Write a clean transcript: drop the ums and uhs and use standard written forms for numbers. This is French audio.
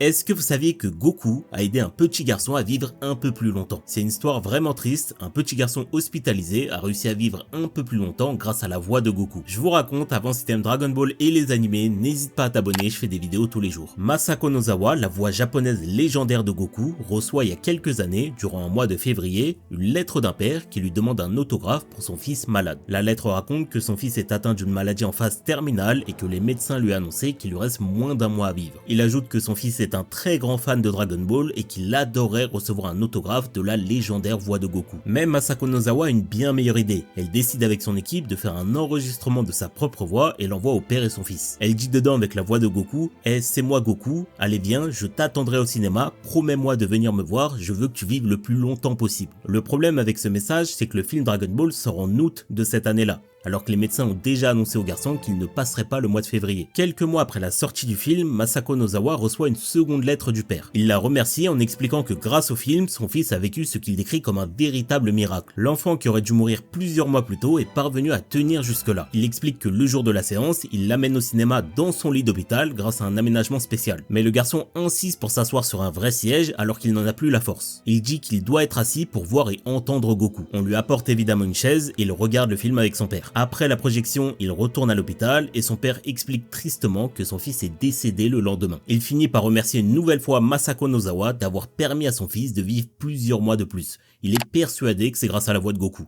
Est-ce que vous saviez que Goku a aidé un petit garçon à vivre un peu plus longtemps? C'est une histoire vraiment triste, un petit garçon hospitalisé a réussi à vivre un peu plus longtemps grâce à la voix de Goku. Je vous raconte, avant si t'aimes Dragon Ball et les animés, n'hésite pas à t'abonner, je fais des vidéos tous les jours. Masako Nozawa, la voix japonaise légendaire de Goku, reçoit il y a quelques années, durant un mois de février, une lettre d'un père qui lui demande un autographe pour son fils malade. La lettre raconte que son fils est atteint d'une maladie en phase terminale et que les médecins lui annonçaient qu'il lui reste moins d'un mois à vivre. Il ajoute que son fils est un très grand fan de Dragon Ball et qu'il adorerait recevoir un autographe de la légendaire voix de Goku. Mais Masako Nozawa a une bien meilleure idée. Elle décide avec son équipe de faire un enregistrement de sa propre voix et l'envoie au père et son fils. Elle dit dedans avec la voix de Goku: « c'est moi Goku, allez viens, je t'attendrai au cinéma, promets-moi de venir me voir, je veux que tu vives le plus longtemps possible. » Le problème avec ce message, c'est que le film Dragon Ball sort en août de cette année-là, alors que les médecins ont déjà annoncé au garçon qu'il ne passerait pas le mois de février. Quelques mois après la sortie du film, Masako Nozawa reçoit une seconde lettre du père. Il la remercie en expliquant que grâce au film, son fils a vécu ce qu'il décrit comme un véritable miracle. L'enfant qui aurait dû mourir plusieurs mois plus tôt est parvenu à tenir jusque-là. Il explique que le jour de la séance, il l'amène au cinéma dans son lit d'hôpital grâce à un aménagement spécial. Mais le garçon insiste pour s'asseoir sur un vrai siège alors qu'il n'en a plus la force. Il dit qu'il doit être assis pour voir et entendre Goku. On lui apporte évidemment une chaise et il regarde le film avec son père. Après la projection, il retourne à l'hôpital et son père explique tristement que son fils est décédé le lendemain. Il finit par remercier une nouvelle fois Masako Nozawa d'avoir permis à son fils de vivre plusieurs mois de plus. Il est persuadé que c'est grâce à la voix de Goku.